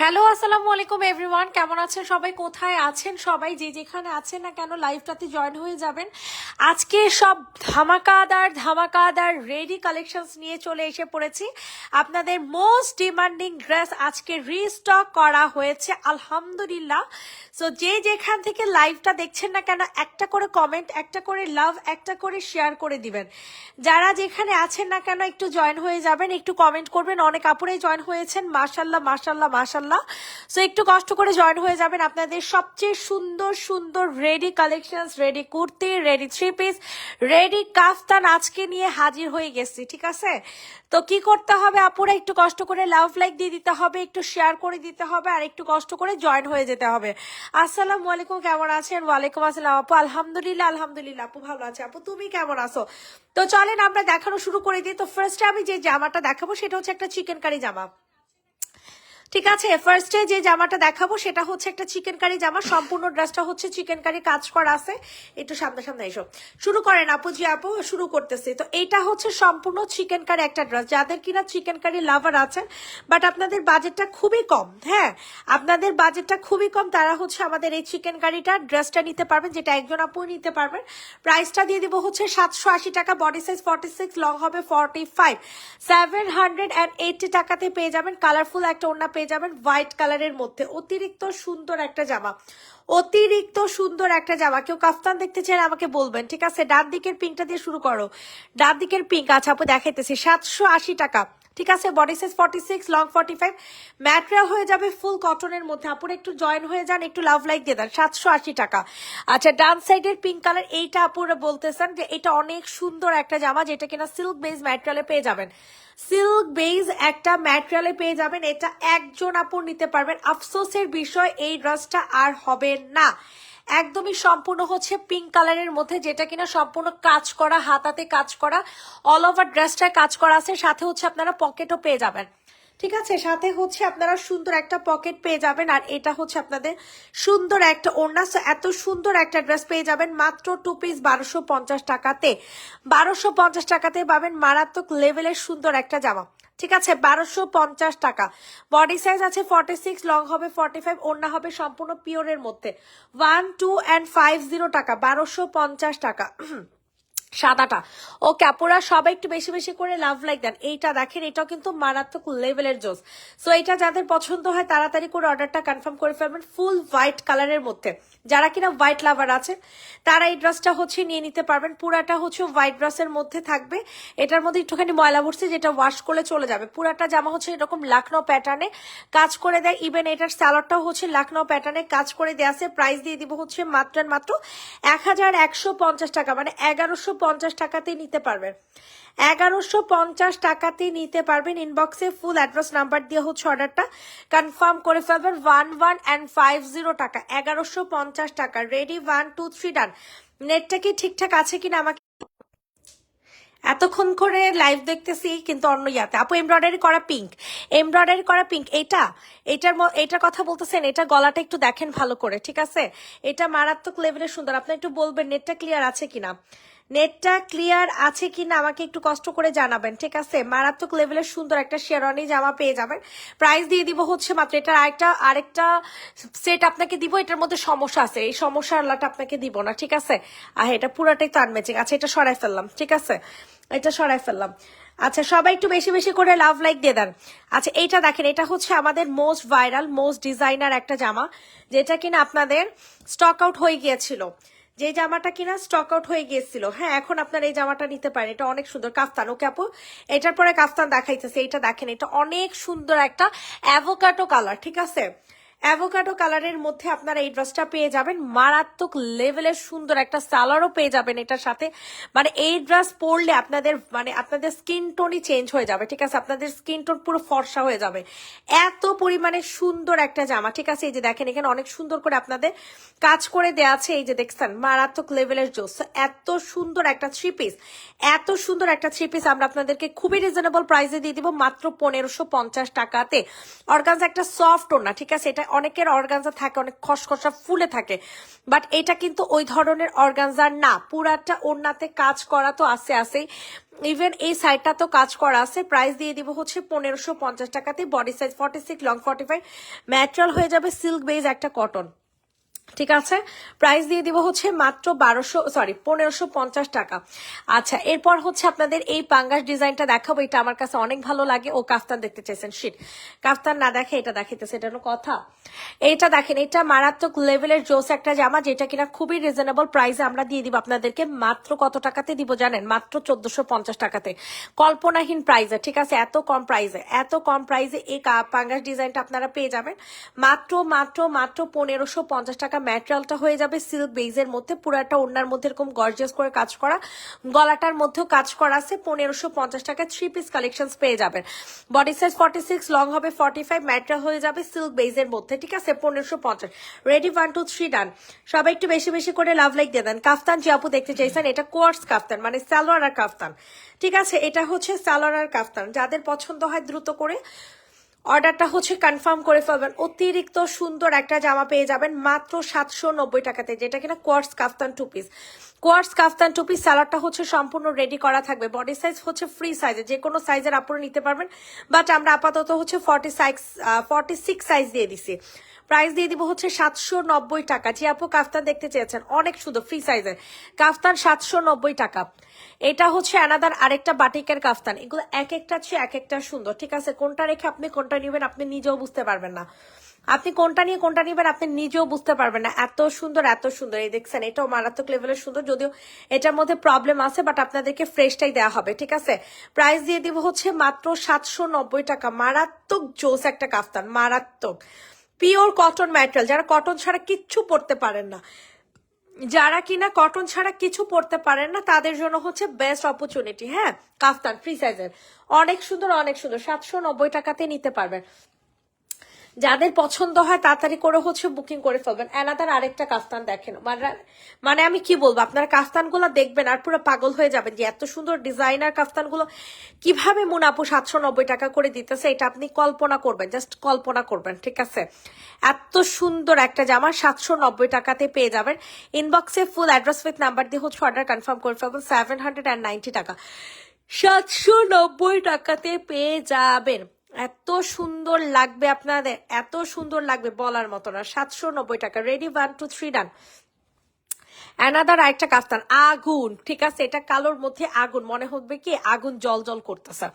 Hello আসসালামু আলাইকুম everyone, কেমন আছেন সবাই? কোথায় আছেন সবাই? যে যেখানে আছেন না কেন লাইভটাতে জয়েন হয়ে যাবেন। আজকে সব ধামাকাদার ধামাকাদার রেডি কালেকশনস নিয়ে চলে এসে পড়েছি। আপনাদের মোস্ট ডিমান্ডিং ড্রেস আজকে রিস্টক করা হয়েছে আলহামদুলিল্লাহ। সো যে যেখান থেকে লাইভটা দেখছেন না কেন একটা করে কমেন্ট, একটা করে লাভ, একটা করে শেয়ার করে দিবেন। যারা যেখানে আছেন না কেন একটু জয়েন হয়ে যাবেন, একটু কমেন্ট করবেন। অনেক আপুরাই জয়েন হয়েছেন, মাশাল্লাহ মাশাল্লাহ মাশাল্লাহ। সো একটু কষ্ট করে জয়েন হয়ে যাবেন। আপনাদের সবচেয়ে সুন্দর সুন্দর ready collections, ready kurti, ready three piece, ready kaftan আজকে নিয়ে হাজির হয়ে গেছি, ঠিক আছে? তো কি করতে হবে আপুরা? একটু কষ্ট করে লাভ লাইক দিয়ে দিতে হবে, একটু শেয়ার করে দিতে হবে, আর একটু কষ্ট করে জয়েন হয়ে যেতে হবে। আসসালামু আলাইকুম, কেমন আছেন? ওয়ালাইকুম আসসালাম আপু, আলহামদুলিল্লাহ আলহামদুলিল্লাহ। আপু ভালো আছে? আপু তুমি কেমন আছো? তো চলেন আমরা দেখানো শুরু করে দিই। তো ফার্স্টে আমি যে জামাটা দেখাবো সেটা হচ্ছে একটা চিকেন কারি জামা, ঠিক আছে? ফার্স্টে যে জামাটা দেখাবো সেটা হচ্ছে একটা চিকেন কারি জামা। সম্পূর্ণ ড্রেসটা হচ্ছে চিকেন কারি কাজ করা আছে। একটু সামনে সামনে এসো, শুরু করেন আপু। জি আপু শুরু করতেছি। তো এইটা হচ্ছে সম্পূর্ণ চিকেন কারি একটা ড্রেস। যাদের কিনা চিকেন কারি লাভার আছেন বাট আপনাদের বাজেটটা খুবই কম, হ্যাঁ আপনাদের বাজেটটা খুবই কম, তারা হচ্ছে আমাদের এই চিকেন কারিটা ড্রেসটা নিতে পারবেন, যেটা একজন আপু নিতে পারবেন। প্রাইসটা দিয়ে দিব হচ্ছে 780 টাকা। বডি সাইজ 46, লং হবে 45। 780 টাকাতে পেয়ে যাবেন। কালারফুল একটা ওড়না পেয়ে যাবেন হোয়াইট কালারের মধ্যে। অতিরিক্ত সুন্দর একটা জামা, অতিরিক্ত সুন্দর একটা জামা। কেউ কাফতান দেখতে চাইলে আমাকে বলবেন, ঠিক আছে? ডান দিকের পিঙ্কটা দিয়ে শুরু করো, ডান দিকের পিঙ্ক। আচ্ছা আপু দেখাইতেছি 780 টাকা, ঠিক আছে? Body size 46, long 45। ম্যাটেরিয়াল হয়ে যাবে ফুল কটনের মধ্যে। আপুরা একটু জয়েন হয়ে যান, একটু লাভ লাইক দিয়ে দেন। 780 টাকা। আচ্ছা ডান সাইডের পিঙ্ক কালার, এইটা আপুরা বলতেছেন যে এটা অনেক সুন্দর একটা জামা, যেটা কিনা সিল্ক বেজ ম্যাটেরিয়ালে পেয়ে যাবেন। সিল্ক বেজ একটা ম্যাটেরিয়ালে পেয়ে যাবেন। এটা একজন আপু নিতে পারবেন। আফসোসের বিষয় এই ড্রেসটা আর হবে না। একদমই সম্পূর্ণ হচ্ছে পিঙ্ক কালারের মধ্যে, যেটা কিনা সম্পূর্ণ কাজ করা, হাতাতে কাজ করা, অল ওভার ড্রেসটায় কাজ করা আছে। সাথে হচ্ছে আপনারা পকেটও পেয়ে যাবেন, ঠিক আছে? সাথে হচ্ছে আপনারা সুন্দর একটা পকেট পেয়ে যাবেন। আর এটা হচ্ছে আপনাদের সুন্দর একটা ওড়না। এত সুন্দর একটা ড্রেস পেয়ে যাবেন মাত্র 2 পিস 1250 টাকাতে। 1250 টাকাতে পাবেন মারাত্মক লেভেলের সুন্দর একটা জামা, ঠিক আছে? 1250 টাকা। বডি সাইজ আছে 46, লং হবে 45, ওড়না হবে সম্পূর্ণ পিওরের মধ্যে। 1250 টাকা, 1250 টাকা সাদাটা। ওকে আপুরা সবাই একটু বেশি বেশি করে লাভ লাইক দেন। এইটা দেখেন, এটাও কিন্তু মারাত্মক লেভেলের জোস। সো এটা যাদের পছন্দ হয় তাড়াতাড়ি করে অর্ডারটা কনফার্ম করে ফেলবেন। ফুল হোয়াইট কালারের মধ্যে, যারা কিনা হোয়াইট লাভার আছে তারা এই ড্রেসটা হচ্ছে নিয়ে নিতে পারবেন। পুরাটা হচ্ছে হোয়াইট ড্রেসের মধ্যে থাকবে। এটার মধ্যে একটুখানি ময়লা ভরছে, যেটা ওয়াশ করলে চলে যাবে। পুরাটা জামা হচ্ছে এরকম লাখনৌ প্যাটার্নে কাজ করে দেয়। ইভেন এটার স্যালোডটাও হচ্ছে লাখনৌ প্যাটার্নে কাজ করে দেওয়া আছে। প্রাইস দিয়ে দিব হচ্ছে মাত্র 1150 টাকা, মানে 1150 টাকাতে নিতে পারবেন। 1150 টাকাতে নিতে পারবেন। ইনবক্সে ফুল অ্যাড্রেস নাম্বার দিয়ে হচ্ছে অর্ডারটা কনফার্ম করে ফেলবেন। 1150 টাকা, 1150 টাকা। রেডি, 1 2 3 ডান। নেটটা কি ঠিকঠাক আছে কিনা আমাকে এতক্ষণ করে লাইভ দেখতেছি কিন্তু অন্য ইয়াতে। আপু এমব্রয়ডারি করা পিঙ্ক, এমব্রয়ডারি করা পিঙ্ক, এটার কথা বলতেছেন। এটা গলাটা একটু দেখেন ভালো করে, ঠিক আছে? এটা মারাত্মক লেভেলের সুন্দর। আপনি একটু বলবেন নেটটা ক্লিয়ার আছে কিনা, নেটটা ক্লিয়ার আছে কিনা আমাকে একটু কষ্ট করে জানাবেন, ঠিক আছে? মারাত্মক লেভেলের সুন্দর একটা শেরওয়ানি জামা পেয়ে যাবেন। প্রাইস দিয়ে দিব হচ্ছে মাত্র, এটার আরেকটা সেট আপনাকে দিব। এটার মধ্যে সমস্যা আছে, এই সমস্যা আল্লাহটা আপনাকে দিব না, ঠিক আছে? এটা পুরাটাই তো আনম্যাচিং। আচ্ছা এটা সরাই ফেললাম, ঠিক আছে? এটা সরাই ফেললাম। আচ্ছা সবাই একটু বেশি বেশি করে লাভ লাইক দিয়ে দেন। আচ্ছা এইটা দেখেন, এটা হচ্ছে আমাদের মোস্ট ভাইরাল, মোস্ট ডিজাইনার একটা জামা, যেটা কিনা আপনাদের স্টক আউট হয়ে গিয়েছিল। যে জামাটা কিনা স্টক আউট হয়ে গিয়েছিল, হ্যাঁ এখন আপনারা এই জামাটা নিতে পারেন। এটা অনেক সুন্দর কাফতান। ওকে আপু এটার পরে কাফতান দেখাইতেছে। এইটা দেখেন, এটা অনেক সুন্দর একটা অ্যাভোকাডো কালার, ঠিক আছে? অ্যাভোকাডো কালারের মধ্যে আপনারা এই ড্রেসটা পেয়ে যাবেন। মারাত্মক লেভেলের সুন্দর একটা সালোয়ারও পেয়ে যাবেন এটার সাথে। মানে এই ড্রেস পরলে আপনাদের স্কিন টোনই চেঞ্জ হয়ে যাবে, ঠিক আছে? আপনাদের স্কিন টোন পুরো ফর্সা হয়ে যাবে। এত পরিমাণে সুন্দর একটা জামা, ঠিক আছে? এই যে দেখেন এখানে অনেক সুন্দর করে আপনাদের কাজ করে দেওয়া আছে। এই যে দেখছেন মারাত্মক লেভেলের জোস। এত সুন্দর একটা থ্রি পিস, এত সুন্দর একটা থ্রি পিস আমরা আপনাদেরকে খুবই রিজনেবল প্রাইসে দিয়ে দিব মাত্র 1550 টাকাতে। অর্গানজা একটা সফট ওড়না, ঠিক আছে? এটা অনেকের অর্গানজা থাকে অনেক খসখসা ফুলে থাকে, বাট এটা কিন্তু ওই ধরনের অর্গানজা না, পুরাটা ওড়নাতে কাজ করা তো আছে ইভেন এই সাইডটা তো কাজ করা আছে। প্রাইস দিয়ে দিব হচ্ছে 1550 টাকাতে, বডি সাইজ 46, লং 45, ম্যাটেরিয়াল হয়ে যাবে সিল্ক বেজ একটা কটন, ঠিক আছে। প্রাইস দিয়ে দিব হচ্ছে মাত্র 1550 টাকা। আচ্ছা, এরপর হচ্ছে আপনাদের এই পাঙ্গাস ডিজাইনটা দেখাবো, এটা আমার কাছে অনেক ভালো লাগে। ও কাফতান দেখতে চাইছেন, শিট কাফতান না দেখে এটা দেখাইতেছে, এটা হলো কথা। এইটা দেখেন, এটা মারাত্মক লেভেলের জোস একটা জামা, যেটা কিনা খুবই রিজনেবল প্রাইসে আমরা দিয়ে দিব আপনাদেরকে। মাত্র কত টাকাতে দিব জানেন? মাত্র 1450 টাকাতে, কল্পনাহীন প্রাইসে, ঠিক আছে। এত কম প্রাইসে এই পাঙ্গাস ডিজাইনটা আপনারা পেয়ে যাবেন মাত্র 1550 টাকা। ম্যাটেরিয়ালটা হয়ে যাবে সিল্ক বেজের মধ্যে, পুরাটা ওড়নার মধ্যে এরকম গর্জিয়াস করে কাজ করা, গলাটার মধ্যেও কাজ করা আছে। 1550 টাকা 3 পিস কালেকশনস পেয়ে যাবেন। বডি সাইজ 46, লং হবে 45, ম্যাটেরিয়াল হয়ে যাবে সিল্ক বেজের মধ্যে, ঠিক আছে। 1550 রেডি, 1 2 3 ডান। সবাই একটু বেশি বেশি করে লাভ লাইক দিয়ে দেন। কাফতান যে আপু দেখতে চাইছেন, এটা কোয়ার্টস কাফতান, মানে সালোয়ার আর কাফতান, ঠিক আছে। এটা হচ্ছে সালোয়ার আর কাফতান, যাদের পছন্দ হয় দ্রুত করে অর্ডারটা হচ্ছে কনফার্ম করে ফেলবেন। অতিরিক্ত সুন্দর একটা জামা পেয়ে যাবেন মাত্র 790 টাকাতে, যেটা কিনা কোয়ার্টস কাফতান 2 পিস। কোয়ার্টস কাফতান 2 পিস, সালোয়ারটা হচ্ছে সম্পূর্ণ রেডি করা থাকবে। বডি সাইজ হচ্ছে ফ্রি সাইজে, যে কোনো সাইজের আপনারা নিতে পারবেন, বাট আমরা আপাতত হচ্ছে 46 সাইজ দিয়ে দিছি। প্রাইস দিয়ে দিব হচ্ছে 790 টাকা। যে আপু কাফতান দেখতে চেয়েছেন, অনেক সুন্দর ফ্রি সাইজের কাফতান, 790 টাকা। এটা হচ্ছে অ্যানাদার আরেকটা বাটিকের কাফতান, এগুলো এক একটা চেয়ে এক একটা সুন্দর, ঠিক আছে। কোনটা রেখে আপনি কোনটা নিবেন আপনি নিজেও বুঝতে পারবেন না, আপনি কোনটা নিয়ে কোনটা নিবেন আপনি নিজেও বুঝতে পারবেন না। এত সুন্দর এই দেখছেন, এটাও মারাত্মক লেভেলের সুন্দর, যদিও এটার মধ্যে প্রবলেম আছে, বাট আপনাদেরকে ফ্রেশটাই দেওয়া হবে, ঠিক আছে। প্রাইস দিয়ে দিব হচ্ছে মাত্র 790 টাকা। মারাত্মক জোস একটা কাফতান, মারাত্মক পিওর কটন ম্যাটেরিয়াল। যারা কটন ছাড়া কিচ্ছু পরতে পারেন না, যারা কিনা কটন ছাড়া কিছু পরতে পারেন না, তাদের জন্য হচ্ছে বেস্ট অপরচুনিটি। হ্যাঁ, কাফতান ফ্রি সাইজের, অনেক সুন্দর 790 টাকাতে নিতে পারবেন। যাদের পছন্দ হয় তাড়াতাড়ি করে হচ্ছে বুকিং করে ফেলবেন। অ্যানাদার আরেকটা কাফতান দেখেন, মানে আমি কি বলবো, আপনারা কাফতানগুলো দেখবেন আর পুরো পাগল হয়ে যাবেন যে এত সুন্দর ডিজাইনার কাফতানগুলো কিভাবে মুনাপু 790 টাকা করে দিতেছে। এটা আপনি কল্পনা করবেন, জাস্ট কল্পনা করবেন, ঠিক আছে। এত সুন্দর একটা জামা 790 টাকাতে পেয়ে যাবেন। ইনবক্সে ফুল অ্যাড্রেস উইথ নাম্বার দিয়ে হচ্ছে অর্ডার কনফার্ম করে ফেলবেন। 790 টাকা, 790 টাকাতে পেয়ে যাবেন। এত সুন্দর লাগবে আপনাদের, এত সুন্দর লাগবে বলার মতো না। 790 টাকা। রেডি, 1 2 3 ডান। অ্যানাদার আরেকটা কাফতান, আগুন, ঠিক আছে। এটা কালোর মধ্যে আগুন, মনে হবে কি আগুন জল জল করতেছে,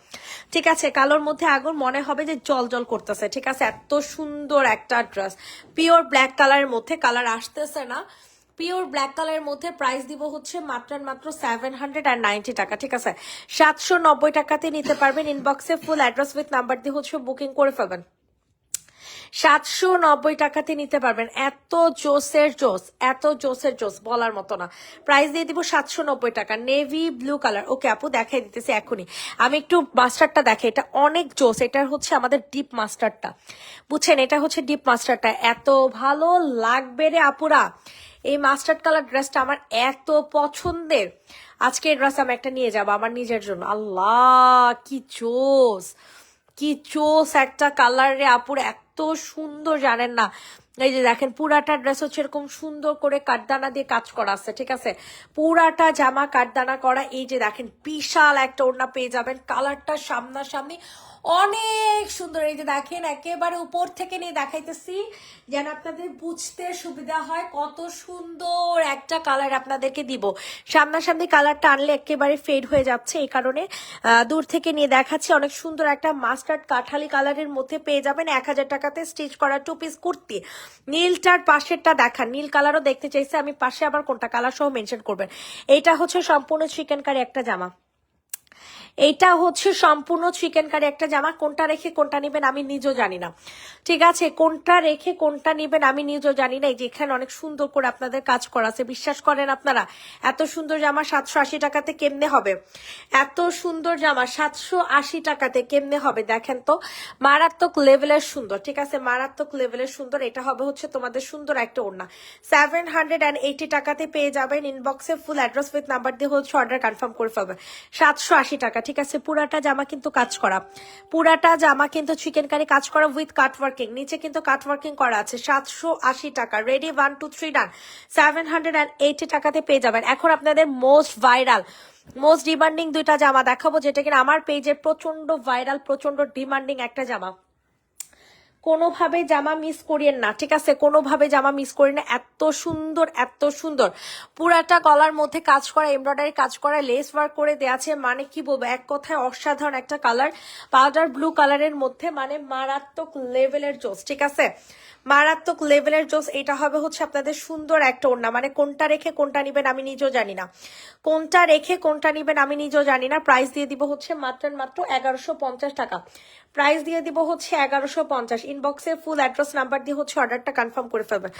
ঠিক আছে। কালোর মধ্যে আগুন, মনে হবে যে জল জল করতেছে, ঠিক আছে। এত সুন্দর একটা ড্রেস, পিওর ব্ল্যাক কালারের মধ্যে, কালার আসতেছে না, পিওর ব্ল্যাক কালারের মধ্যে। প্রাইস দিব হচ্ছে মাত্র 790 টাকা, ঠিক আছে। 790 টাকাতে নিতে পারবেন। ইনবক্সে ফুল অ্যাড্রেস উইথ নাম্বার দিয়ে হচ্ছে বুকিং করে ফেলবেন। 790 টাকাতে নিতে পারবেন। এত জোসের জোস বলার মতো না। প্রাইস দিয়ে দিব 790 টাকা। নেভি ব্লু কালার, ওকে আপু দেখাই দিতেছি এখনই। আমি একটু মাস্টারটা দেখাই, এটা অনেক জোস। এটা হচ্ছে আমাদের ডিপ মাস্টারটা, বুঝছেন, এটা হচ্ছে ডিপ মাস্টারটা। এত ভালো লাগবে রে আপুরা, এই মাস্টার্ড কালার ড্রেসটা আমার এত পছন্দের। আজকে এই ড্রেস আমি একটা নিয়ে যাবো আমার নিজের জন্য। আল্লাহ, কি চোস একটা কালার রে আপুর, এত সুন্দর জানেন না। এই যে দেখেন, পুরাটা ড্রেস হচ্ছে এরকম সুন্দর করে কাঠদানা দিয়ে কাজ করা আছে, ঠিক আছে। পুরাটা জামা কাঠদানা করা। এই যে দেখেন, বিশাল একটা ওড়না পেয়ে যাবেন। কালারটা সামনাসামনি অনেক সুন্দর। এই যে দেখেন, একেবারে উপর থেকে নিয়ে দেখাইতেছি যেন আপনাদের বুঝতে সুবিধা হয় কত সুন্দর একটা কালার আপনাদেরকে দিব। সামনাসামনি কালারটা আনলে একেবারে ফেড হয়ে যাচ্ছে, এই কারণে দূর থেকে নিয়ে দেখাচ্ছি। অনেক সুন্দর একটা মাস্টার্ড কাঠালি কালারের মধ্যে পেয়ে যাবেন 1000 টাকাতে স্টিচ করা 2 পিস কুর্তি। নীলটার পাশেরটা দেখান, নীল কালারও দেখতে চাইছে আমি, পাশে আবার কোনটা কালার সহ মেনশন করবেন। এইটা হচ্ছে সম্পূর্ণ চিকেন কারি একটা জামা, এইটা হচ্ছে সম্পূর্ণ চিকেন কারি একটা জামা। কোনটা রেখে কোনটা নিবেন আমি নিজেও জানি না, ঠিক আছে। কোনটা রেখে কোনটা নিবেন আমি নিজেও জানি না। এই যে এখানে অনেক সুন্দর করে আপনাদের কাজ করা আছে, বিশ্বাস করেন আপনারা, এত সুন্দর জামা 780 টাকাতে কেমনে হবে? এত সুন্দর জামা 780 টাকাতে কেমনে হবে? দেখেন তো, মারাত্মক লেভেলের সুন্দর, ঠিক আছে, মারাত্মক লেভেলের সুন্দর। এটা হবে হচ্ছে তোমাদের সুন্দর একটা ওড়না। 780 টাকাতে পেয়ে যাবেন। ইনবক্সে ফুল অ্যাড্রেস উইথ নাম্বার দিয়ে হচ্ছে অর্ডার কনফার্ম করে ফেলবেন। 780 টাকা, ঠিক আছে, পুরাটা জামা কিন্তু কাজ করা, পুরাটা জামা কিন্তু চিকেন কারি কাজ করা উইথ কাট ওয়ার্কিং, নিচে কিন্তু কাট ওয়ার্কিং করা আছে। 780 টাকা রেডি, 1 2 3 ডান। 780 টাকাতে পেয়ে যাবেন। এখন আপনাদের মোস্ট ভাইরাল মোস্ট ডিমান্ডিং দুইটা জামা দেখাবো, যেটা কিনা আমার পেজে প্রচন্ড ভাইরাল প্রচন্ড ডিমান্ডিং একটা জামা। কোনোভাবে জামা মিস করিয়েন না, ঠিক আছে, কোনোভাবে জামা মিস করি না। এত সুন্দর এত সুন্দর, পুরাটা গলার মধ্যে কাজ করা, এমব্রয়ডারি কাজ করা, লেস ওয়ার্ক করে দেওয়া আছে। মানে কি বলবো, এক কথায় অসাধারণ একটা কালার, পাউডার ব্লু কালারের মধ্যে, মানে মারাত্মক লেভেলের জোস, ঠিক আছে, মারাত্মক লেভেলের জোস। এটা হবে হচ্ছে আপনাদের সুন্দর একটা ওড়না, মানে কোনটা রেখে কোনটা নিবেন আমি নিজেও জানি না, কোনটা রেখে কোনটা নিবেন আমি নিজেও জানি না। প্রাইস দিয়ে দিব হচ্ছে মাত্র 1150 টাকা, প্রাইস দিয়ে দিব হচ্ছে 1150। ইনবক্সে ফুল অ্যাড্রেস নাম্বার দিয়ে হচ্ছে অর্ডারটা কনফার্ম করে ফেলবেন।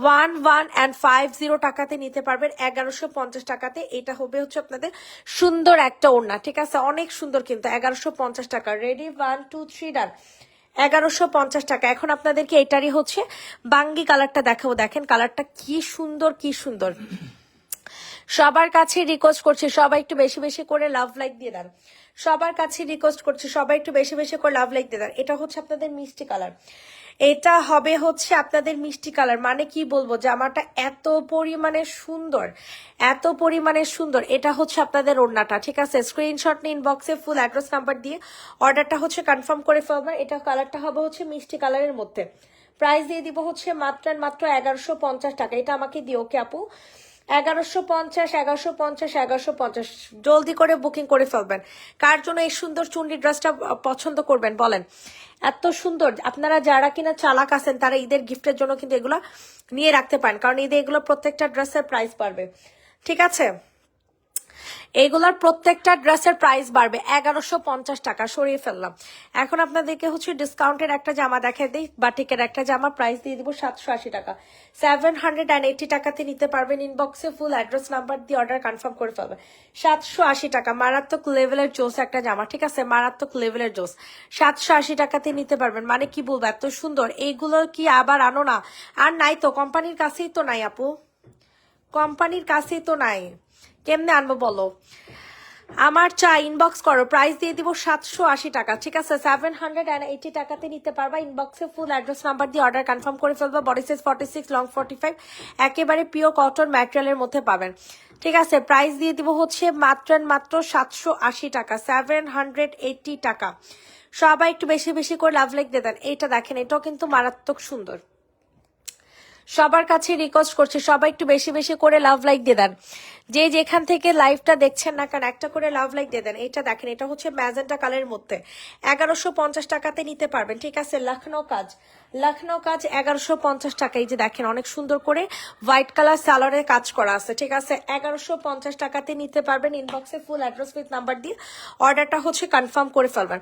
1150 টাকাতে নিতে পারবেন, 1150 টাকাতে। এটা হবে হচ্ছে আপনাদের সুন্দর একটা ওড়না, ঠিক আছে, অনেক সুন্দর কিন্তু। 1150 টাকা রেডি, 1 2 3 ডান। 1150 টাকা। এখন আপনাদেরকে এটারই হচ্ছে বাঙ্গি কালারটা দেখাবো, দেখেন কালারটা কি সুন্দর কি সুন্দর। সবার কাছে রিকোয়েস্ট করছি সবাই একটু বেশি বেশি করে লাভ লাইক দিয়ে দেন, সবার কাছে রিকোয়েস্ট করছি সবাই একটু বেশি বেশি করে লাভ লাইক দিয়ে দেন। এটা হচ্ছে আপনাদের মিষ্টি কালার, এটা হবে হচ্ছে আপনাদের মিষ্টি কালার। মানে কি বলবো, জামাটা এত পরিমাণে সুন্দর এত পরিমাণে সুন্দর। এটা হচ্ছে আপনাদের ওড়নাটা, ঠিক আছে, স্ক্রিনশট নিন, ইনবক্সে ফুল অ্যাড্রেস নাম্বার দিয়ে অর্ডারটা হচ্ছে কনফার্ম করে ফেলবেন। এটা কালারটা হবে হচ্ছে মিষ্টি কালারের মধ্যে। প্রাইস দিয়ে দিব হচ্ছে মাত্র 1150 টাকা। এটা আমাকে দিও ওকে আপু, 1150 1150 1150। জলদি করে বুকিং করে ফেলবেন। কার জন্য এই সুন্দর চুন্ডি ড্রেসটা পছন্দ করবেন বলেন, এত সুন্দর। আপনারা যারা কিনা চালাক আছেন তারা ঈদের গিফটের জন্য কিন্তু এগুলো নিয়ে রাখতে পারেন, কারণ ঈদে এগুলো প্রত্যেকটা ড্রেসের প্রাইস বাড়বে, ঠিক আছে, এগুলার প্রত্যেকটা ড্রেসের প্রাইস বাড়বে। 1150 টাকা সরিয়ে ফেললাম। এখন আপনাদেরকে হচ্ছে ডিসকাউন্টের একটা জামা দেখে দিই, বাটিকের একটা জামা, প্রাইস দিয়ে দিব 780 টাকা। 780 টাকাতে নিতে পারবেন। ইনবক্সে ফুল অ্যাড্রেস নাম্বার দিয়ে অর্ডার কনফার্ম করে ফেলবেন। 780 টাকা, মারাত্মক লেভেলের জোস একটা জামা, ঠিক আছে, মারাত্মক লেভেলের জোস। 780 টাকাতে নিতে পারবেন। মানে কি বলবো, এত সুন্দর। এইগুলো কি আবার আনো না? আর নাই তো, কোম্পানির কাছেই তো নাই আপু, কোম্পানির কাছেই তো নাই, কেমনে আনবো বলো? আমার চাই, ইনবক্স করো, প্রাইস দিয়ে দিব 780 টাকা, ঠিক আছে, 780 টাকাতে নিতে পারবা। ইনবক্সে ফুল অ্যাড্রেস নাম্বার দিয়ে অর্ডার কনফার্ম করে ফেলবা। বডি সাইজ 46, লং 45, একেবারে পিওর কটন ম্যাটেরিয়ালের মধ্যে পাবেন, ঠিক আছে। প্রাইস দিয়ে দিব হচ্ছে মাত্র 780 টাকা, 780 টাকা। সবাই একটু বেশি বেশি করে লাভ লাইক দিয়ে দেন। এইটা দেখেন, এটাও কিন্তু মারাত্মক সুন্দর। সবার কাছে রিকোয়েস্ট করছি সবাই একটু বেশি বেশি করে লাভ লাইক দিয়ে দেন। যে যেখান থেকে লাইভটা দেখছেন না কেন একটা করে লাভ লাইক দিয়ে দেন। এটা দেখেন, এটা হচ্ছে ম্যাজেন্টা কালারের মধ্যে, 1150 টাকাতে নিতে পারবেন, ঠিক আছে। লখনৌ কাজ, লখনৌ কাজ 1150 টাকা। এই যে দেখেন অনেক সুন্দর করে হোয়াইট কালার সালোয়ারের কাজ করা আছে, ঠিক আছে, 1150 টাকাতে নিতে পারবেন। ইনবক্সে ফুল অ্যাড্রেস উইথ নাম্বার দিয়ে অর্ডারটা হচ্ছে কনফার্ম করে ফেলবেন।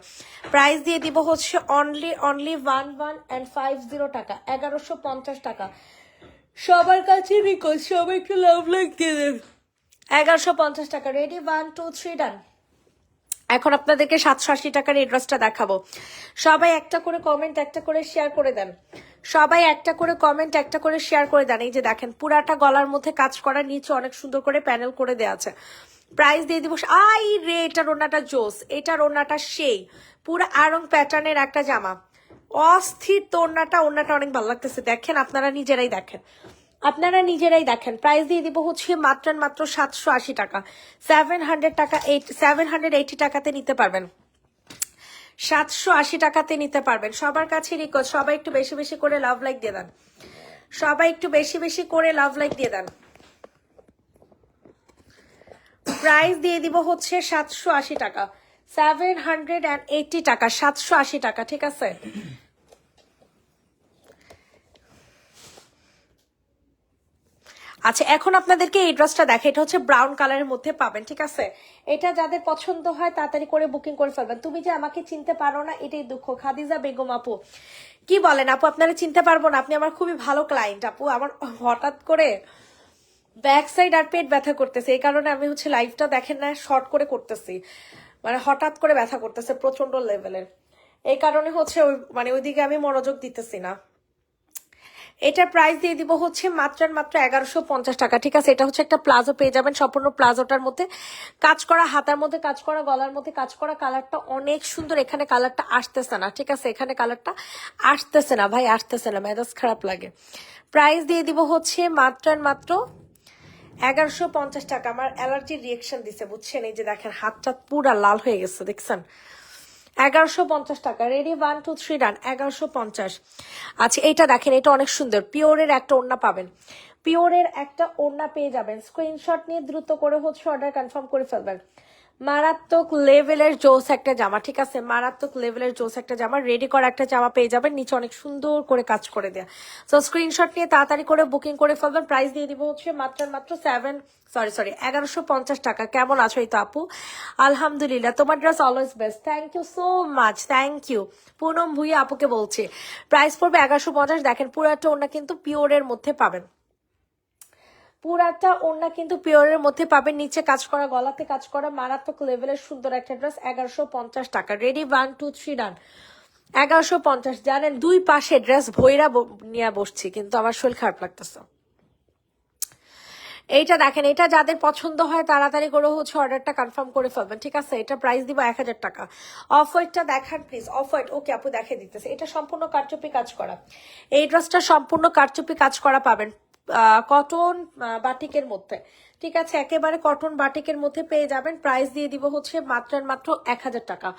প্রাইস দিয়ে দিব হচ্ছে অনলি 1150 টাকা, 1150 টাকা। সবার কাছে রিকোয়েস্ট সবাই একটু লাভ লাইক দিয়ে দেন। 1150 টাকা রেডি, 1 2 3 ডান। এখন আপনাদেরকে 780 টাকার এই ড্রেসটা দেখাবো। সবাই একটা করে কমেন্ট একটা করে শেয়ার করে দেন, সবাই একটা করে কমেন্ট একটা করে শেয়ার করে দেন। এই যে দেখেন পুরাটা গলার মধ্যে কাজ করা, নিচে অনেক সুন্দর করে প্যানেল করে দেওয়া আছে। প্রাইস দিয়ে দিব, আই রে, এটার ওড়নাটা জোস, এটার ওড়নাটা সেই পুরো আরং প্যাটার্নের একটা জামা, অস্থির। তো ওড়নাটা অনেক ভালো লাগতেছে, দেখেন আপনারা নিজেরাই দেখেন, আপনারা নিজেরাই দেখেন। প্রাইস দিয়ে দিব হচ্ছে মাত্র 780 টাকা, 780 টাকাতে নিতে পারবেন, 780 টাকাতে নিতে পারবেন। সবার কাছে রিকোয়েস্ট সবাই একটু বেশি বেশি করে লাভ লাইক দিয়ে দেন, সবাই একটু বেশি বেশি করে লাভ লাইক দিয়ে দেন। প্রাইস দিয়ে দিব হচ্ছে 780 টাকা, 780 টাকা, 780 টাকা, ঠিক আছে। আচ্ছা এখন আপনাদেরকে এই ড্রেসটা দেখে, এটা হচ্ছে ব্রাউন কালারের মধ্যে পাবেন, ঠিক আছে। এটা যাদের পছন্দ হয় তাড়াতাড়ি করে বুকিং করে ফেলবেন। তুমি যে আমাকে চিনতে পারো না এটাই দুঃখ। খাদিজা বেগম আপু, কি বলেন আপু, আপনারা চিনতে পারবো না? আপনি আমার খুবই ভালো ক্লায়েন্ট আপু। আমার হঠাৎ করে ব্যাক সাইড আর পেট ব্যথা করতেছে, এই কারণে আমি হচ্ছে লাইভটা দেখেন না, শর্ট করে করতেছি, মানে হঠাৎ করে ব্যথা করতেছে প্রচন্ড লেভেলের, এই কারণে হচ্ছে ওইদিকে আমি মনোযোগ দিতেছি না। এটার প্রাইস দিয়ে দিব হচ্ছে মাত্র 1150 টাকা। ঠিক আছে, এটা হচ্ছে একটা প্লাজো পেয়ে যাবেন, সম্পূর্ণ প্লাজোটার মধ্যে কাজ করা, হাতার মধ্যে কাজ করা, গলার মধ্যে কাজ করা। কালারটা অনেক সুন্দর, এখানে কালারটা আসতেছে না। ঠিক আছে, এখানে কালারটা আসতেছে না ভাই, আসতেছে না, মেজাজ খারাপ লাগে। প্রাইস দিয়ে দিব হচ্ছে মাত্র 1150 টাকা। আমার অ্যালার্জির রিয়েকশন দিছে বুঝছেন, এই যে দেখেন হাতটা পুরা লাল হয়ে গেছে দেখছেন। 1150 টাকা। রেডি, 1 2 3 ডান। 1150। আচ্ছা এইটা দেখেন, এটা অনেক সুন্দর, পিওরের একটা ওড়না পাবেন, পিওরের একটা ওড়না পেয়ে যাবেন। স্ক্রিনশট নিয়ে দ্রুত করে হচ্ছে অর্ডার কনফার্ম করে ফেলবেন। মারাত্মক লেভেলের জোস একটা জামা। ঠিক আছে, মারাত্মক লেভেলের জোস একটা জামা, রেডি করা একটা জামা পেয়ে যাবেন, নিচে অনেক সুন্দর করে কাজ করে দেয়া। সো স্ক্রিনশট নিয়ে তাড়াতাড়ি করে বুকিং করে ফেলবেন। প্রাইস দিয়ে দিব হচ্ছে মাত্র 1150 টাকা। কেমন আছো এই তো আপু? আলহামদুলিল্লাহ, তোমার dress always best, thank you so much, thank you. Poonam Bhuiya আপুকে বলছি, প্রাইস পড়বে 1150। দেখেন পুরাটা ওড়না কিন্তু পিওরের মধ্যে পাবেন, পুরাটা ওড়না কিন্তু পিওরের মধ্যে পাবেন, নিচে কাজ করা, গলাতে কাজ করা, মারাত্মক লেভেলের সুন্দর একটা ড্রেস। 1150 টাকা। রেডি, 1 2 3 ডান। 1150। জানেন দুই পাশে ড্রেস ভৈরা নিয়ে বসছি, কিন্তু আমার শরীর খারাপ লাগতেছে। এইটা দেখেন, এটা যাদের পছন্দ হয় তাড়াতাড়ি করে হচ্ছে অর্ডারটা কনফার্ম করে ফেলবেন। ঠিক আছে, এটা প্রাইস দিব 1000 টাকা। অফ হোয়াইটটা দেখান প্লিজ। অফ হোয়াইট, ওকে আপু দেখে দিতেছে। এটা সম্পূর্ণ কারচুপি কাজ করা, এই ড্রেসটা সম্পূর্ণ কারচুপি কাজ করা পাবেন কটন বাটিকের মধ্যে। ঠিক আছে, একেবারে কটন বাটিকের মধ্যে পেয়ে যাবেন। প্রাইস দিয়ে দিব হচ্ছে মাত্র 1000 টাকা।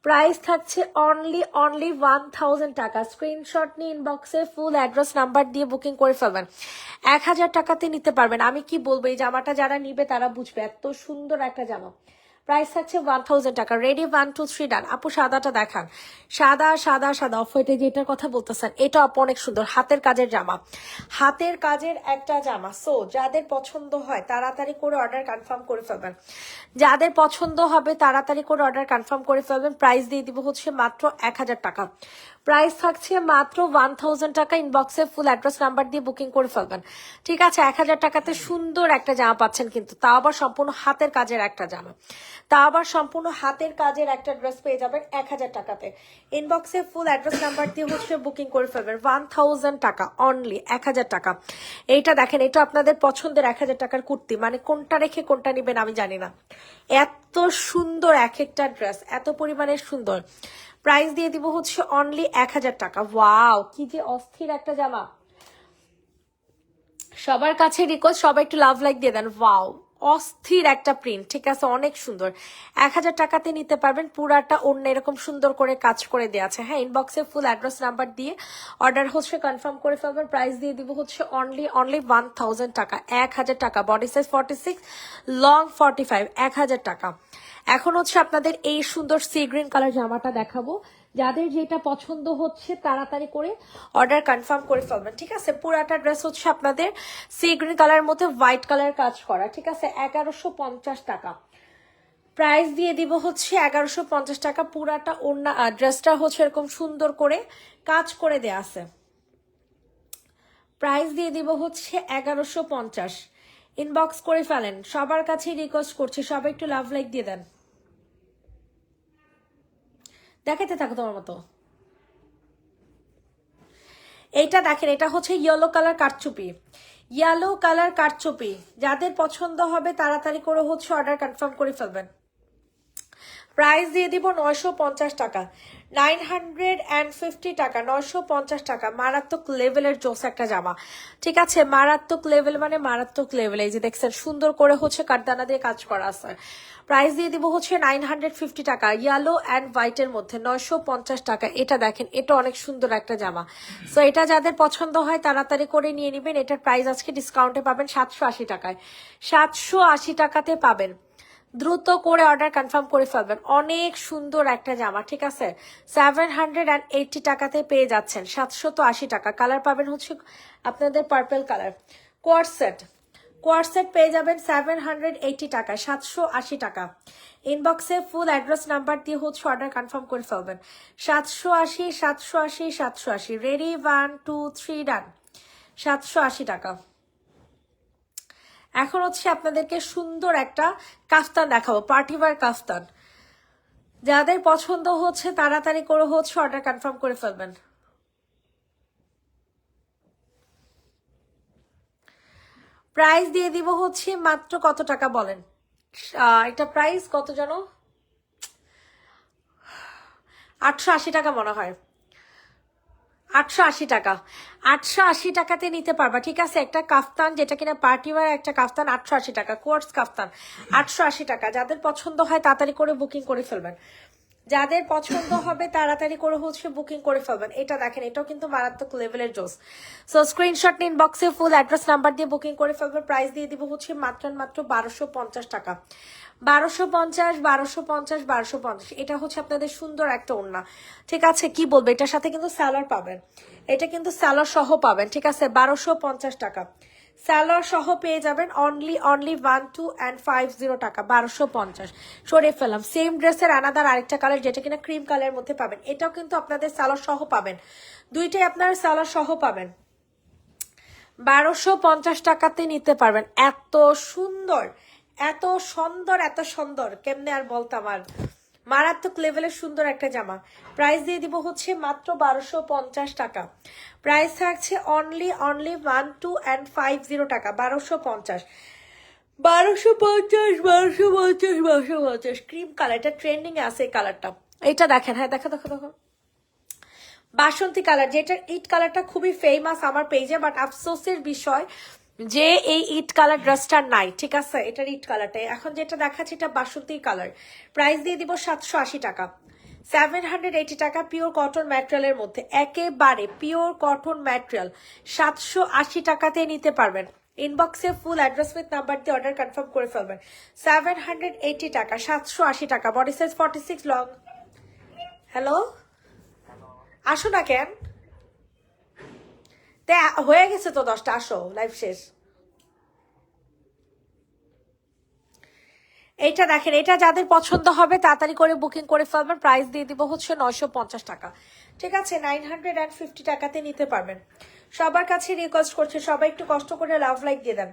প্রাইস থাকছে অনলি 1000 টাকা। স্ক্রিনশট নিয়ে ইনবক্সে ফুল অ্যাড্রেস নাম্বার দিয়ে বুকিং করে ফেলবেন। 1000 টাকাতে নিতে পারবেন। আমি কি বলবো, এই জামাটা যারা নিবে তারা বুঝবে, এত সুন্দর একটা জামা। প্রাইস থাকছে 1000 টাকা। রেডি, 1 2 3 ডান। আপু সাদাটা দেখান, সাদা সাদা সাদা অফ হোয়াইটে যেটার কথা বলতেছেন, এটা আপু অনেক সুন্দর, হাতের কাজের জামা, হাতের কাজের একটা জামা। সো যাদের পছন্দ হয় তাড়াতাড়ি করে অর্ডার কনফার্ম করে ফেলবেন, যাদের পছন্দ হবে তাড়াতাড়ি করে অর্ডার কনফার্ম করে ফেলবেন। প্রাইস দিয়ে দিব হচ্ছে মাত্র 1000 টাকা। প্রাইস থাকছে মাত্র 1000 টাকা। ইনবক্সে ফুল অ্যাড্রেস নাম্বার দিয়ে বুকিং করে ফেলবেন। ঠিক আছে, 1000 টাকাতে সুন্দর একটা জামা পাচ্ছেন, কিন্তু তাও আবার সম্পূর্ণ হাতের কাজের একটা জামা, তা আবার সম্পূর্ণ হাতের কাজের একটা ড্রেস পেয়ে যাবেন 1000 টাকাতে। ইনবক্সে ফুল অ্যাড্রেস নাম্বার দিয়ে হচ্ছে বুকিং করে ফেলবেন। 1000 টাকা অনলি, 1000 টাকা। এইটা দেখেন, এটা আপনাদের পছন্দের 1000 টাকার কুর্তি, মানে কোনটা রেখে কোনটা নিবেন আমি জানি না, এত সুন্দর এক একটা ড্রেস, এত পরিমাণে সুন্দর। প্রাইস দিয়ে দিব হচ্ছে অনলি 1000 টাকা। ওয়াও, কি যে অস্থির একটা জামা। সবার কাছে রিকোয়েস্ট, সবাই একটু লাভ লাইক দিয়ে দেন। ওয়াও, অস্থির একটা প্রিন্ট। ঠিক আছে, অনেক সুন্দর। 1000 টাকাতে নিতে পারবেন। পুরাটা অন্য এরকম সুন্দর করে কাজ করে দেওয়া আছে। হ্যাঁ, ইনবক্সে ফুল অ্যাড্রেস নাম্বার দিয়ে অর্ডার হচ্ছে কনফার্ম করে ফেলবেন। প্রাইস দিয়ে দিব হচ্ছে অনলি 1000 টাকা। 1000 টাকা। বডি সাইজ 46, লং 45, 1000 টাকা। এখন হচ্ছে আপনাদের এই সুন্দর সি গ্রিন কালার জামাটা দেখাবো, যাদের যেটা পছন্দ হচ্ছে তাড়াতাড়ি করে অর্ডার কনফার্ম করে ফেলবেন। ঠিক আছে, পুরাটা ড্রেস হচ্ছে আপনাদের সি গ্রিন কালারের মধ্যে হোয়াইট কালার কাজ করা। ঠিক আছে, 1150 টাকা। প্রাইস দিয়ে দিব হচ্ছে 1150 টাকা। পুরাটা ওড়না ড্রেসটা হচ্ছে এরকম সুন্দর করে কাজ করে দেয়া আছে। প্রাইস দিয়ে দিব হচ্ছে 1150। ইনবক্স করে ফেলেন, সবার কাছে রিকোয়েস্ট করছি, সবাই একটু লাভ লাইক দিয়ে দেন। দেখাতে থাকো তোমার মতো। এইটা দেখেন, এটা হচ্ছে ইয়েলো কালার কারচুপি, ইয়েলো কালার কারচুপি। যাদের পছন্দ হবে তাড়াতাড়ি করে হচ্ছে অর্ডার কনফার্ম করে ফেলবেন। প্রাইস দিয়ে দিব 950 টাকা। 950 টাকা, 950 টাকা। মারাত্মক লেভেলের জোস একটা জামা। ঠিক আছে, মারাত্মক লেভেল মানে মারাত্মক লেভেল। এই যে দেখছেন সুন্দর করে হচ্ছে কাঠদানা দিয়ে কাজ করা আছে। প্রাইস দিয়ে দিব হচ্ছে 950 টাকা। ইয়েলো অ্যান্ড হোয়াইটের মধ্যে 950 টাকা। এটা দেখেন, এটা অনেক সুন্দর একটা জামা। সো এটা যাদের পছন্দ হয় তাড়াতাড়ি করে নিয়ে নেবেন। এটার প্রাইস আজকে ডিসকাউন্টে পাবেন 780 টাকায়। 780 টাকাতে পাবেন। দ্রুত করে অর্ডার কনফার্ম করে ফেলবেন। অনেক সুন্দর একটা জামা। ঠিক আছে, 780 টাকাতে পেয়ে যাচ্ছেন। 780 টাকা। কালার পাবেন হচ্ছে আপনাদের পার্পল কালার। কোয়ার্সেট, কোয়ার্সেট পেয়ে যাবেন 780 টাকা, 780 টাকা। ইনবক্সে ফুল অ্যাড্রেস নাম্বার দিয়ে হচ্ছে অর্ডার কনফার্ম করে ফেলবেন। 780, 780, 780। রেডি, 1 2 3 ডান। 780 টাকা। এখন হচ্ছে আপনাদেরকে সুন্দর একটা কাফতান দেখাবো, পার্টিওয়ার কাফতান। যাদের পছন্দ হচ্ছে তাড়াতাড়ি করে হচ্ছে অর্ডার কনফার্ম করে ফেলবেন। প্রাইস দিয়ে দিব হচ্ছে মাত্র কত টাকা বলেন? এটা প্রাইস কত জানো? 880 টাকা মনে হয়, 880 টাকা। 880 টাকাতে নিতে পারবা, ঠিক আছে? একটা কাফতান, যেটা কিনা পার্টি ওয়্যার একটা কাফতান, 880 টাকা, কোয়ার্টস কাফতান, 880 টাকা। যাদের পছন্দ হয় তাড়াতাড়ি করে বুকিং করে ফেলবেন, যাদের পছন্দ হবে তাড়াতাড়ি করে হচ্ছে বুকিং করে ফেলবেন। এটা দেখেন, এটাও কিন্তু মারাত্মক লেভেলের জোস। সো স্ক্রিনশট নিন, বক্সে ফুল অ্যাড্রেস নাম্বার দিয়ে বুকিং করে ফেলবেন। প্রাইস দিয়ে দিব হচ্ছে মাত্র 1250 টাকা, 1250, 1250, 1250। এটা হচ্ছে আপনাদের সুন্দর একটা ওড়না, ঠিক আছে? কি বলবো, এটার সাথে কিন্তু স্যালোয়ার পাবেন, এটা কিন্তু স্যালোয়ার সহ পাবেন, ঠিক আছে? 1250 টাকা স্যালোয়ার সহ পেয়ে যাবেন। অনলি 1250 টাকা, 1250। সরে ফেলাম। সেম ড্রেসের আনাদার আরেকটা কালার, যেটা কিনা ক্রিম কালারের মধ্যে পাবেন, এটাও কিন্তু আপনাদের স্যালোয়ার সহ পাবেন, দুইটাই আপনার স্যালোয়ার সহ পাবেন। 1250 টাকাতে নিতে পারবেন। এত সুন্দর, এত সুন্দর, এত সুন্দর, কেমনে আর বলতাম। আর মারাত্মক লেভেলের সুন্দর একটা জামা। প্রাইস দিয়ে দিব হচ্ছে মাত্র 1250 টাকা। প্রাইস থাকছে অনলি 1250 টাকা, 1250, 1250, 1250, 1250। ক্রিম কালার, এটা ট্রেন্ডিং এ আছে এই কালারটা। এটা দেখেন, হ্যাঁ দেখো দেখো দেখো, বাসন্তী কালার, যেটার ইট কালারটা খুবই ফেমাস আমার পেজে, বাট আফসোসের বিষয় যে এই ইট কালার ড্রেসটা নাই, ঠিক আছে? এটার ইট কালারটা এখন যেটা দেখাচ্ছে, এটা বাসন্তী কালার। প্রাইস দিয়ে দিব 780 টাকা, 780 টাকা, পিওর কটন ম্যাটেরিয়ালের মধ্যে, একেবারে পিওর কটন ম্যাটেরিয়াল, 780 টাকাতে নিতে পারবেন। ইনবক্সে ফুল অ্যাড্রেস উইথ নাম্বার দিয়ে অর্ডার কনফার্ম করে ফেলবেন। 780 টাকা, 780 টাকা। Body size 46 long. হ্যালো, আসো না কেন? হয়ে গেছে তো 10টা, আসো, লাইভ শেষ। এইটা দেখেন, এটা যাদের পছন্দ হবে তাড়াতাড়ি করে বুকিং করে ফেলবেন। প্রাইস দিয়ে দিব হচ্ছে 950 টাকা, ঠিক আছে? 950 টাকাতে নিতে পারবেন। সবার কাছে রিকোয়েস্ট করছে, সবাই একটু কষ্ট করে লাভ লাইক দিয়ে দেন।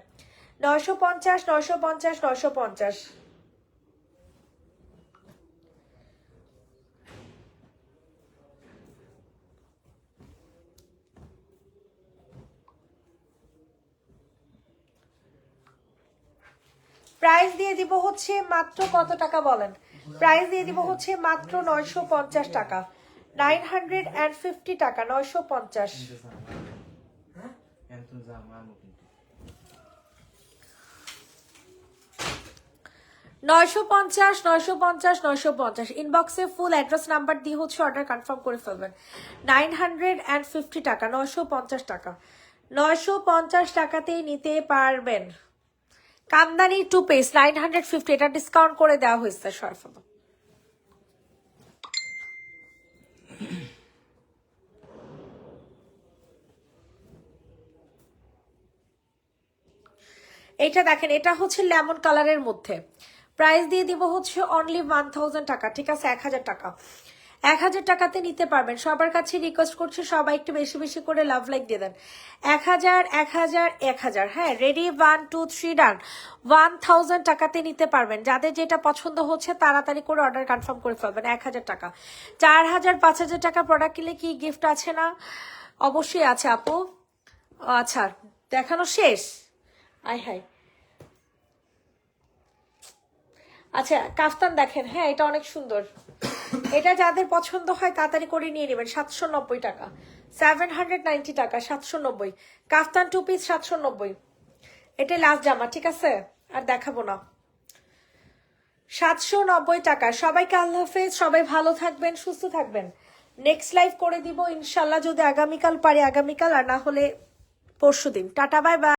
950, 950, 950। প্রাইস দিয়ে দিব হচ্ছে মাত্র কত টাকা বলেন? প্রাইস দিয়ে দিব হচ্ছে মাত্র 950 টাকা, 950 টাকা, 950। 950, 950, 950। ইনবক্সে ফুল অ্যাড্রেস নাম্বার দিয়ে হচ্ছে অর্ডার কনফার্ম করে ফেলবেন। 950 টাকা, 950 টাকা, 950 টাকাতেই নিতে পারবেন। কামদানি 2 পিস 950, এটা ডিসকাউন্ট করে দেওয়া হয়েছে সরফা। এটা দেখেন, এটা হচ্ছে লেমন কালারের মধ্যে। প্রাইস দিয়ে দিব হচ্ছে অনলি 1000 টাকা, ঠিক আছে? 1000 টাকা, 1000 টাকাতে নিতে পারবেন। সবার কাছে রিকোয়েস্ট করছে, সবাই একটু বেশি বেশি করে লাভ লাইক দিয়ে দেন। 1000, 1000, 1000। হ্যাঁ, রেডি, 1 2 3 ডান। 1000 টাকাতে নিতে পারবেন। যাদের যেটা পছন্দ হচ্ছে তাড়াতাড়ি করে অর্ডার কনফার্ম করে ফেলবেন। 1000 টাকা, 4000, 5000 টাকা প্রোডাক্ট কিনলে কি গিফট আছে না? অবশ্যই আছে আপু। আচ্ছা, দেখানো শেষ? আয় হাই। আচ্ছা, কাফতান দেখেন, হ্যাঁ এটা অনেক সুন্দর। এটা যাদের পছন্দ হয় তাড়াতাড়ি করে নিয়ে নেবেন। 790 টাকা, 790 টাকা, 790। কাফতান 2 পিস 790। এটা লাস্ট জামা, ঠিক আছে? আর দেখাবো না। 790 টাকা। সবাইকে আল্লাহ হাফেজ, সবাই ভালো থাকবেন, সুস্থ থাকবেন। নেক্সট লাইভ করে দিব ইনশাল্লাহ, যদি আগামীকাল পারি আগামীকাল, আর না হলে পরশুদিন। Tata, bye bye.